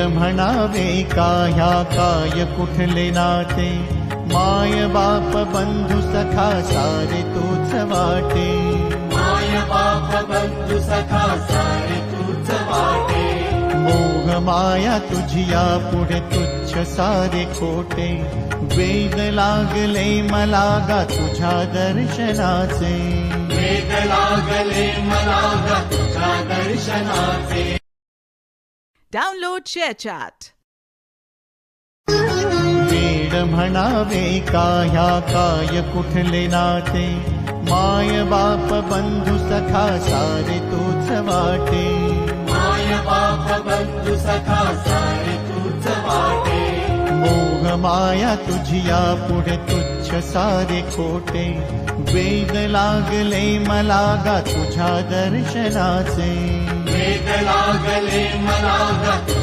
म्हणावे काह्या काय कुठले नाते, माय बाप बंधू सखा सारे तूच वाटे, माय बाप बंधु सखा सारे तूच वाटे, मोह माया तुझिया पुढे तुच्छ सारे खोटे, वेग लागले मला गा तुझ्या दर्शनाचे, वेग लागले मला ग तुझ्या दर्शनाचे. Download ShareChat. वेड म्हणावे काह्या काय कुठले नाते, माय बाप बंधू सखा सारे तूच वाटे, माय बाप बंधु सखा सारे तूच वाटे, मोह माया तुझिया पुढे तुच्छ सारे खोटे, वेग लागले मला गा तुझ्या दर्शनाचे, वेग लागले मला ग